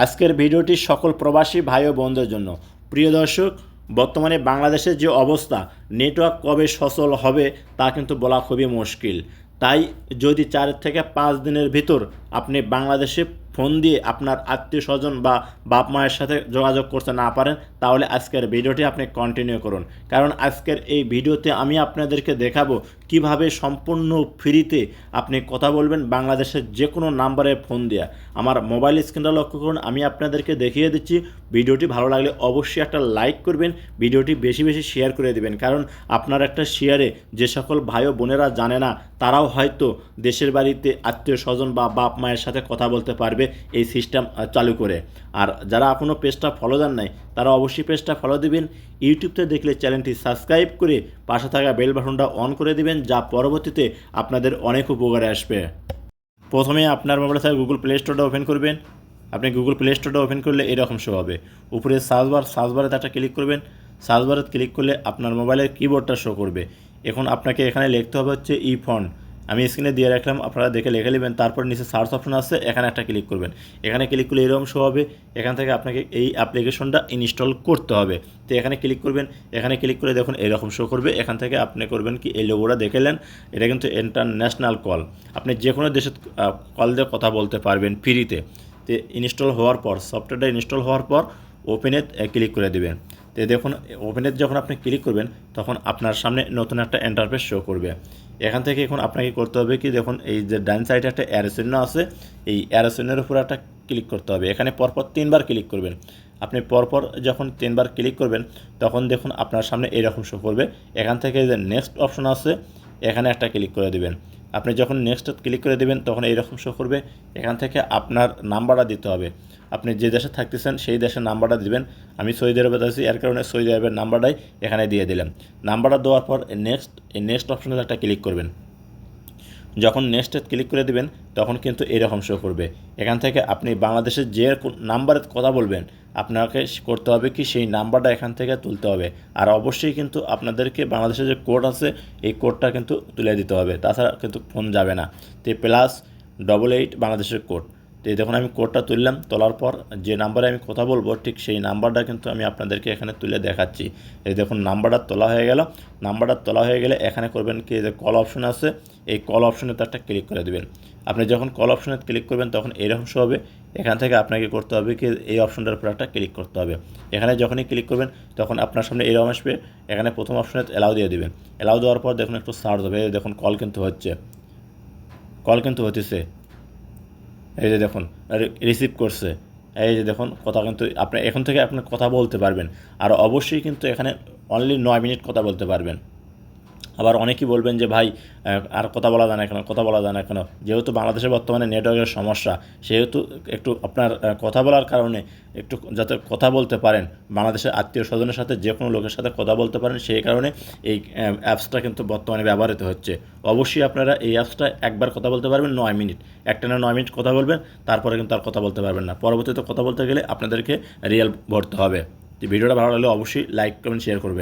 আজকের ভিডিওটি সকল প্রবাসী ভাই ও বোনদের জন্য। প্রিয় দর্শক, বর্তমানে বাংলাদেশের যে অবস্থা, নেটওয়ার্ক কবে সচল হবে তা কিন্তু বলা খুবই মুশকিল। তাই যদি 4 থেকে 5 দিনের ভিতর আপনি বাংলাদেশে ফোন দিয়ে আপনার আত্মীয় স্বজন বা বাপ মায়ের সাথে যোগাযোগ করতে না পারেন, তাহলে আজকের ভিডিওটি আপনি কন্টিনিউ করুন। কারণ আজকের এই ভিডিওতে আমি আপনাদেরকে দেখাবো কিভাবে সম্পূর্ণ ফ্রিতে আপনি কথা বলবেন বাংলাদেশের যে কোনো নাম্বারে ফোন দিয়ে। আমার মোবাইল স্ক্রিনটা লক্ষ্য করুন, আমি আপনাদেরকে দেখিয়ে দিচ্ছি। ভিডিওটি ভালো লাগলে অবশ্যই একটা লাইক করবেন, ভিডিওটি বেশি বেশি শেয়ার করে দেবেন। কারণ আপনার একটা শেয়ারে যে সকল ভাই ও বোনেরা জানে না, তারাও হয়তো দেশের বাড়িতে আত্মীয় স্বজন বা বাপ মায়ের সাথে কথা বলতে পারবে এই সিস্টেম চালু করে। আর যারা এখনও পেজটা ফলো দেন নাই, তারা অবশ্যই পেজটা ফলো দিবেন। ইউটিউবতে দেখলে চ্যানেলটি সাবস্ক্রাইব করে পাশে থাকা বেল বাটনটা অন করে দিবেন, যা পরবর্তীতে আপনাদের অনেক উপকারে আসবে। প্রথমে আপনার মোবাইলে থাকা গুগল প্লে স্টোরটা ওপেন করবেন। আপনি গুগল প্লে স্টোরটা ওপেন করলে এরকম শো হবে। উপরে সার্চবারে একটা ক্লিক করবেন। সার্চবারে ক্লিক করলে আপনার মোবাইলের কিবোর্ডটা শো করবে। এখন আপনাকে এখানে লিখতে হবে হচ্ছে ই ফোন। আমি স্ক্রিনে দিয়ে রাখলাম, আপনারা দেখে লিখে নেবেন। তারপর নিচে সার্চ অপশন আছে, এখানে একটা ক্লিক করবেন। এখানে ক্লিক করলে এরকম শো হবে। এখান থেকে আপনাকে এই অ্যাপ্লিকেশনটা ইনস্টল করতে হবে। তো এখানে ক্লিক করবেন। এখানে ক্লিক করে দেখুন এরকম শো করবে। এখান থেকে আপনি করবেন কি, এই লোগোটা দেখলেন, এটা কিন্তু ইন্টারন্যাশনাল কল। আপনি যে কোনো দেশের কল দিয়ে কথা বলতে পারবেন ফ্রিতে। তো ইনস্টল হওয়ার পর, সফটওয়্যারটা ইনস্টল হওয়ার পর ওপেনে ক্লিক করে দেবেন। তো দেখুন ওপেনে যখন আপনি ক্লিক করবেন, তখন আপনার সামনে নতুন একটা ইন্টারফেস শো করবে। এখান থেকে এখন আপনাকে করতে হবে কি, দেখুন এই যে ডান সাইডে একটা অ্যারো চিহ্ন আছে, এই অ্যারো চিহ্নের উপর একটা ক্লিক করতে হবে। এখানে পরপর 3বার ক্লিক করবেন। আপনি পরপর যখন 3বার ক্লিক করবেন, তখন দেখুন আপনার সামনে এরকম শো করবে। এখান থেকে যে নেক্সট অপশন আছে, এখানে একটা ক্লিক করে দেবেন। আপনি যখন নেক্সট ক্লিক করে দেবেন, তখন এইরকম শো করবে। এখান থেকে আপনার নাম্বারটা দিতে হবে। আপনি যে দেশে থাকতেছেন সেই দেশের নাম্বারটা দিবেন। আমি সৌদি আরবে আছি, এর কারণে সৌদি আরবের নাম্বারটাই এখানে দিয়ে দিলাম। নাম্বারটা দেওয়ার পর নেক্সট অপশনে একটা ক্লিক করবেন। যখন নেক্সটে ক্লিক করে দিবেন, তখন কিন্তু এরকম শো করবে। এখান থেকে আপনি বাংলাদেশের যে নাম্বারে কথা বলবেন, আপনাকে করতে হবে কি, সেই নাম্বারটা এখান থেকে তুলতে হবে। আর অবশ্যই কিন্তু আপনাদেরকে বাংলাদেশের যে কোড আছে, এই কোডটা কিন্তু তুলে দিতে হবে, তাছাড়া কিন্তু ফোন যাবে না। তো +88 বাংলাদেশের কোড। তো দেখুন আমি কোডটা তুললাম। তোলার পর যে নাম্বারে আমি কথা বলবো, ঠিক সেই নাম্বারটা কিন্তু আমি আপনাদেরকে এখানে তুলে দেখাচ্ছি। এই দেখুন নাম্বারটা তোলা হয়ে গেল। নাম্বারটা তোলা হয়ে গেলে এখানে করবেন কি, যে কল অপশন আছে, এই কল অপশনে তো একটা ক্লিক করে দেবেন। আপনি যখন কল অপশনে ক্লিক করবেন, তখন এরকম শো হবে। এখান থেকে আপনাকে করতে হবে কি, এই অপশনটার উপর একটা ক্লিক করতে হবে। এখানে যখনই ক্লিক করবেন, তখন আপনার সামনে এরকম আসবে। এখানে প্রথম অপশনে অ্যালাউ দিয়ে দেবেন। অ্যালাউ দেওয়ার পর দেখুন একটু সার্চ হবে। দেখুন কল কিন্তু হচ্ছে। এই যে দেখুন রিসিভ করছে। এই যে দেখুন কথা কিন্তু আপনি এখন থেকে আপনি কথা বলতে পারবেন। আর অবশ্যই কিন্তু এখানে অনলি 9 মিনিট কথা বলতে পারবেন। আবার অনেকেই বলবেন যে ভাই আর কথা বলা যায় না কেন। যেহেতু বাংলাদেশে বর্তমানে নেটওয়ার্কের সমস্যা, সেহেতু একটু আপনার কথা বলার কারণে একটু যাতে কথা বলতে পারেন, বাংলাদেশের আত্মীয় স্বজনের সাথে যে কোনো লোকের সাথে কথা বলতে পারেন, সেই কারণে এই অ্যাপসটা কিন্তু বর্তমানে ব্যবহৃত হচ্ছে। অবশ্যই আপনারা এই অ্যাপসটা একবার কথা বলতে পারবেন 9 মিনিট। একটানা 9 মিনিট কথা বলবেন, তারপরে কিন্তু আর কথা বলতে পারবেন না। পরবর্তীতে কথা বলতে গেলে আপনাদেরকে রিয়েল ভরতে হবে। তো ভিডিওটা ভালো লাগলে অবশ্যই লাইক কমেন্ট শেয়ার করবেন।